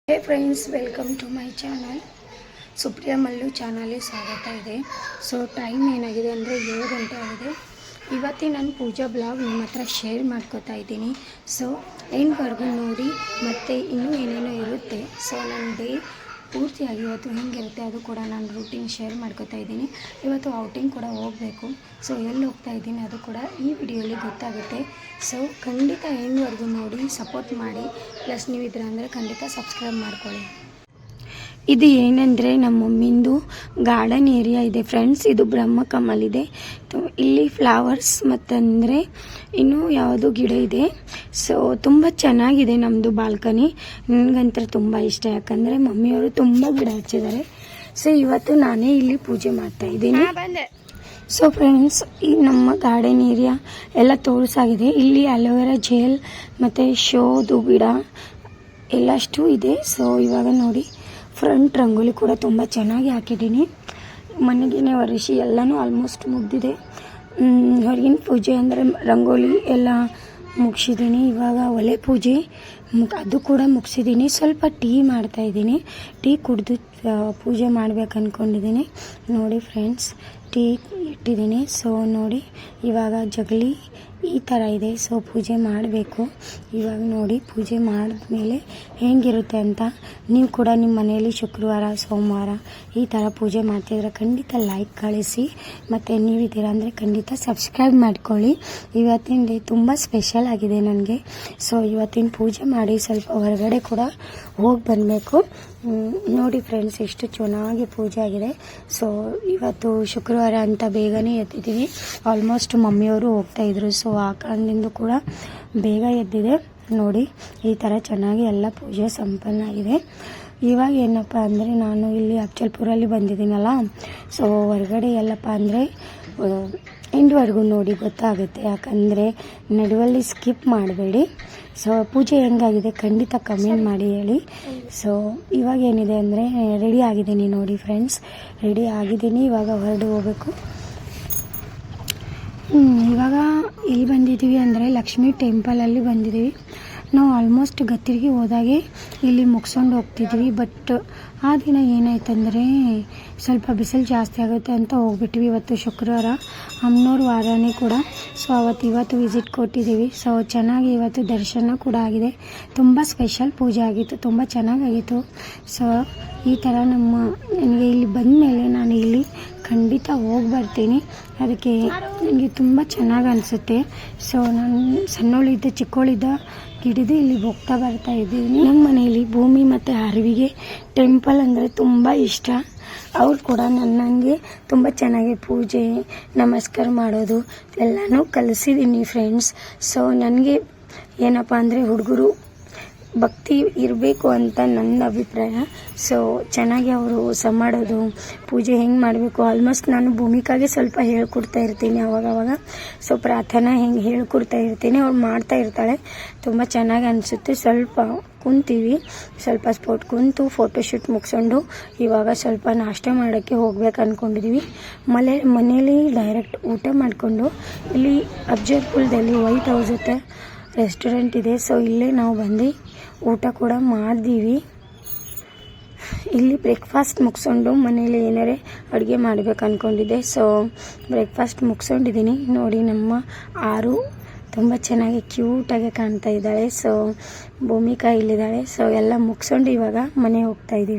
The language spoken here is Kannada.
Hey friends, welcome to my channel. Supriya Mallu ಚಾನಲ್ಗೆ ಸ್ವಾಗತ ಇದೆ. ಸೊ ಟೈಮ್ ಏನಾಗಿದೆ ಅಂದರೆ 7 ಗಂಟೆ ಆಗಿದೆ. ಇವತ್ತಿನ ನನ್ನ ಪೂಜಾ ಬ್ಲಾಗ್ ನಿಮ್ಮ ಹತ್ರ ಶೇರ್ ಮಾಡ್ಕೋತಾ ಇದ್ದೀನಿ. ಸೊ ಎಂಡ್ವರೆಗೂ ನೋಡಿ, ಮತ್ತು ಇನ್ನೂ ಏನೇನೋ ಇರುತ್ತೆ. ಸೊ ನನ್ನ ಡೇ ಪೂರ್ತಿಯಾಗಿ ಇವತ್ತು ಹೆಂಗಿರುತ್ತೆ ಅದು ಕೂಡ ನಾನು ರೂಟೀನ್ ಶೇರ್ ಮಾಡ್ಕೋತಾ ಇದ್ದೀನಿ. ಇವತ್ತು ಔಟಿಂಗ್ ಕೂಡ ಹೋಗಬೇಕು. ಸೊ ಎಲ್ಲಿ ಹೋಗ್ತಾ ಇದ್ದೀನಿ ಅದು ಕೂಡ ಈ ವಿಡಿಯೋಲಿ ಗೊತ್ತಾಗುತ್ತೆ. ಸೊ ಖಂಡಿತ ಎಂಡ್ವರೆಗೂ ನೋಡಿ, ಸಪೋರ್ಟ್ ಮಾಡಿ. ಪ್ಲಸ್ ನೀವು ಇದ್ರೆ ಅಂದರೆ ಖಂಡಿತ ಸಬ್ಸ್ಕ್ರೈಬ್ ಮಾಡ್ಕೊಳ್ಳಿ. ಇದು ಏನಂದರೆ ನಮ್ಮ ಮಮ್ಮಿಂದು ಗಾರ್ಡನ್ ಏರಿಯಾ ಇದೆ ಫ್ರೆಂಡ್ಸ್. ಇದು ಬ್ರಹ್ಮಕಮಲ್ ಇದೆ. ಇಲ್ಲಿ ಫ್ಲವರ್ಸ್ ಮತ್ತಂದರೆ ಇನ್ನೂ ಯಾವುದೋ ಗಿಡ ಇದೆ. ಸೊ ತುಂಬ ಚೆನ್ನಾಗಿದೆ ನಮ್ಮದು ಬಾಲ್ಕನಿ. ನನಗಂತೂ ತುಂಬ ಇಷ್ಟ, ಯಾಕಂದರೆ ಮಮ್ಮಿಯವರು ತುಂಬ ಗಿಡ ಹಚ್ಚಿದ್ದಾರೆ. ಸೊ ಇವತ್ತು ನಾನೇ ಇಲ್ಲಿ ಪೂಜೆ ಮಾಡ್ತಾ ಇದ್ದೀನಿ. ಸೊ ಫ್ರೆಂಡ್ಸ್, ಈ ನಮ್ಮ ಗಾರ್ಡನ್ ಏರಿಯಾ ಎಲ್ಲ ತೋರಿಸಾಗಿದೆ. ಇಲ್ಲಿ ಅಲೋವೆರಾ ಜೆಲ್ ಮತ್ತು ಶೋದು ಗಿಡ ಎಲ್ಲಷ್ಟು ಇದೆ. ಸೊ ಇವಾಗ ನೋಡಿ, ಫ್ರಂಟ್ ರಂಗೋಲಿ ಕೂಡ ತುಂಬ ಚೆನ್ನಾಗಿ ಹಾಕಿದ್ದೀನಿ. ಮನೆಗೇನೆ ಒರೆಸಿ ಎಲ್ಲನೂ ಆಲ್ಮೋಸ್ಟ್ ಮುಗಿದಿದೆ. ಹೊರಗಿನ ಪೂಜೆ ಅಂದರೆ ರಂಗೋಲಿ ಎಲ್ಲ ಮುಗಿಸಿದ್ದೀನಿ. ಇವಾಗ ಒಲೆ ಪೂಜೆ ಅದು ಕೂಡ ಮುಗಿಸಿದ್ದೀನಿ. ಸ್ವಲ್ಪ ಟೀ ಮಾಡ್ತಾಯಿದ್ದೀನಿ. ಟೀ ಕುಡಿದು ಪೂಜೆ ಮಾಡ್ಬೇಕು ಅಂದ್ಕೊಂಡಿದ್ದೀನಿ. ನೋಡಿ ಫ್ರೆಂಡ್ಸ್, ಟೀ ಇಟ್ಟಿದ್ದೀನಿ. ಸೊ ನೋಡಿ, ಇವಾಗ ಜಗಲಿ ಈ ಥರ ಇದೆ. ಸೊ ಪೂಜೆ ಮಾಡಬೇಕು. ಇವಾಗ ನೋಡಿ, ಪೂಜೆ ಮಾಡಿದ್ಮೇಲೆ ಹೇಗಿರುತ್ತೆ ಅಂತ ನೀವು ಕೂಡ ನಿಮ್ಮ ಮನೆಯಲ್ಲಿ ಶುಕ್ರವಾರ ಸೋಮವಾರ ಈ ಥರ ಪೂಜೆ ಮಾಡ್ತಿದ್ರೆ ಖಂಡಿತ ಲೈಕ್ ಕಳಿಸಿ. ಮತ್ತು ನೀವಿದ್ದೀರಾ ಅಂದರೆ ಖಂಡಿತ ಸಬ್ಸ್ಕ್ರೈಬ್ ಮಾಡ್ಕೊಳ್ಳಿ. ಇವತ್ತಿನ ಡೇ ತುಂಬ ಸ್ಪೆಷಲ್ ಆಗಿದೆ ನನಗೆ. ಸೊ ಇವತ್ತಿನ ಪೂಜೆ ಮಾಡಿ ಸ್ವಲ್ಪ ಹೊರಗಡೆ ಕೂಡ ಹೋಗಿ ಬರಬೇಕು. ನೋಡಿ ಫ್ರೆಂಡ್ಸ್, ಎಷ್ಟು ಚೆನ್ನಾಗಿ ಪೂಜೆ ಆಗಿದೆ. ಸೊ ಇವತ್ತು ಶುಕ್ರವಾರ ಅಂತ ಬೇಗನೆ ಎದ್ದಿದ್ದೀವಿ. ಆಲ್ಮೋಸ್ಟ್ ಮಮ್ಮಿಯವರು ಹೋಗ್ತಾಯಿದ್ರು. ಸೊ ಆ ಕಾರಣದಿಂದ ಕೂಡ ಬೇಗ ಎದ್ದಿದೆ. ನೋಡಿ, ಈ ಥರ ಚೆನ್ನಾಗಿ ಎಲ್ಲ ಪೂಜೆ ಸಂಪನ್ನ ಆಗಿದೆ. ಇವಾಗ ಏನಪ್ಪ ಅಂದರೆ, ನಾನು ಇಲ್ಲಿ ಅಫ್ಜಲ್ಪುರಲ್ಲಿ ಬಂದಿದ್ದೀನಲ್ಲ. ಸೊ ಹೊರಗಡೆ ಎಲ್ಲಪ್ಪ ಅಂದರೆ ಎಂಡ್ವರೆಗೂ ನೋಡಿ ಗೊತ್ತಾಗುತ್ತೆ, ಯಾಕಂದರೆ ನಡುವಲ್ಲಿ ಸ್ಕಿಪ್ ಮಾಡಬೇಡಿ. ಸೊ ಪೂಜೆ ಹೆಂಗಾಗಿದೆ ಖಂಡಿತ ಕಮೆಂಟ್ ಮಾಡಿ ಹೇಳಿ. ಸೊ ಇವಾಗ ಏನಿದೆ ಅಂದರೆ, ರೆಡಿ ಆಗಿದ್ದೀನಿ ನೋಡಿ ಫ್ರೆಂಡ್ಸ್, ರೆಡಿ ಆಗಿದ್ದೀನಿ. ಇವಾಗ ಹೊರಡು ಹೋಗಬೇಕು. ಇವಾಗ ಎಲ್ಲಿ ಬಂದಿದ್ದೀವಿ ಅಂದರೆ ಲಕ್ಷ್ಮೀ ಟೆಂಪಲಲ್ಲಿ ಬಂದಿದ್ದೀವಿ. ನಾವು ಆಲ್ಮೋಸ್ಟ್ ಗತ್ತಿರಿಗೆ ಹೋದಾಗೆ ಇಲ್ಲಿ ಮುಗಿಸ್ಕೊಂಡು ಹೋಗ್ತಿದ್ವಿ. ಬಟ್ ಆ ದಿನ ಏನಾಯ್ತಂದರೆ ಸ್ವಲ್ಪ ಬಿಸಿಲು ಜಾಸ್ತಿ ಆಗುತ್ತೆ ಅಂತ ಹೋಗ್ಬಿಟ್ವಿ. ಇವತ್ತು ಶುಕ್ರವಾರ, ಅಮ್ಮನವ್ರ ವಾರನೇ ಕೂಡ. ಸೊ ಇವತ್ತು ವಿಸಿಟ್ ಕೊಟ್ಟಿದ್ದೀವಿ. ಸೊ ಚೆನ್ನಾಗಿ ಇವತ್ತು ದರ್ಶನ ಕೂಡ ಆಗಿದೆ. ತುಂಬ ಸ್ಪೆಷಲ್ ಪೂಜೆ ಆಗಿತ್ತು, ತುಂಬ ಚೆನ್ನಾಗಾಗಿತ್ತು. ಸೊ ಈ ಥರ ನನಗೆ ಇಲ್ಲಿ ಬಂದ ಮೇಲೆ ನಾನು ಇಲ್ಲಿ ಖಂಡಿತ ಹೋಗಿ ಬರ್ತೀನಿ. ಅದಕ್ಕೆ ನನಗೆ ತುಂಬ ಚೆನ್ನಾಗಿ ಅನಿಸುತ್ತೆ. ಸೊ ನಾನು ಸಣ್ಣವಳಿದ್ದ ಚಿಕ್ಕವಳಿದ್ದ ಹಿಡಿದು ಇಲ್ಲಿ ಹೋಗ್ತಾ ಬರ್ತಾ ಇದ್ದೀನಿ. ನಮ್ಮ ಮನೆಯಲ್ಲಿ ಭೂಮಿ ಮತ್ತು ಅರಿವಿಗೆ ಟೆಂಪಲ್ ಅಂದರೆ ತುಂಬ ಇಷ್ಟ. ಅವ್ರು ಕೂಡ ನನ್ನಂಗೆ ತುಂಬ ಚೆನ್ನಾಗಿ ಪೂಜೆ ನಮಸ್ಕಾರ ಮಾಡೋದು ಎಲ್ಲನೂ ಕಲಿಸಿದ್ದೀನಿ ಫ್ರೆಂಡ್ಸ್. ಸೊ ನನಗೆ ಏನಪ್ಪ ಅಂದರೆ ಹುಡುಗರು ಭಕ್ತಿ ಇರಬೇಕು ಅಂತ ನನ್ನ ಅಭಿಪ್ರಾಯ. ಸೊ ಚೆನ್ನಾಗಿ ಅವರು ಮಾಡೋದು, ಪೂಜೆ ಹೆಂಗೆ ಮಾಡಬೇಕು, ಆಲ್ಮೋಸ್ಟ್ ನಾನು ಭೂಮಿಕಾಗೆ ಸ್ವಲ್ಪ ಹೇಳ್ಕೊಡ್ತಾ ಇರ್ತೀನಿ ಅವಾಗವಾಗ. ಸೊ ಪ್ರಾರ್ಥನಾ ಹೆಂಗೆ ಹೇಳ್ಕೊಡ್ತಾ ಇರ್ತೀನಿ, ಅವ್ಳು ಮಾಡ್ತಾ ಇರ್ತಾಳೆ. ತುಂಬ ಚೆನ್ನಾಗಿ ಅನಿಸುತ್ತೆ. ಸ್ವಲ್ಪ ಕುಂತೀವಿ, ಸ್ವಲ್ಪ ಸ್ಪೋರ್ಟ್ ಕುಂತು ಫೋಟೋಶೂಟ್ ಮುಗಿಸ್ಕೊಂಡು ಇವಾಗ ಸ್ವಲ್ಪ ನಾಷ್ಟ ಮಾಡೋಕ್ಕೆ ಹೋಗ್ಬೇಕು ಅಂದ್ಕೊಂಡಿದ್ದೀವಿ. ಮನೇಲಿ ಡೈರೆಕ್ಟ್ ಊಟ ಮಾಡಿಕೊಂಡು ಇಲ್ಲಿ ಅಫ್ಜಲ್ಪುರದಲ್ಲಿ ವೈಟ್ ಹೌಸ್ ಹತ್ರ ರೆಸ್ಟೋರೆಂಟ್ ಇದೆ. ಸೊ ಇಲ್ಲೇ ನಾವು ಬಂದು ಊಟ ಕೂಡ ಮಾಡಿದ್ದೀವಿ. ಇಲ್ಲಿ ಬ್ರೇಕ್ಫಾಸ್ಟ್ ಮುಗಿಸ್ಕೊಂಡು ಮನೇಲಿ ಏನಾರೇ ಅಡುಗೆ ಮಾಡಬೇಕು ಅಂದ್ಕೊಂಡಿದ್ದೆ. ಸೊ ಬ್ರೇಕ್ಫಾಸ್ಟ್ ಮುಗಿಸ್ಕೊಂಡಿದ್ದೀನಿ. ನೋಡಿ, ನಮ್ಮ ಆರು ತುಂಬ ಚೆನ್ನಾಗಿ ಕ್ಯೂಟಾಗಿ ಕಾಣ್ತಾ ಇದ್ದಾಳೆ. ಸೊ ಭೂಮಿಕಾ ಇಲ್ಲಿದ್ದಾಳೆ. ಸೊ ಎಲ್ಲ ಮುಗಿಸ್ಕೊಂಡು ಇವಾಗ ಮನೆ ಹೋಗ್ತಾ ಇದ್ದೀವಿ.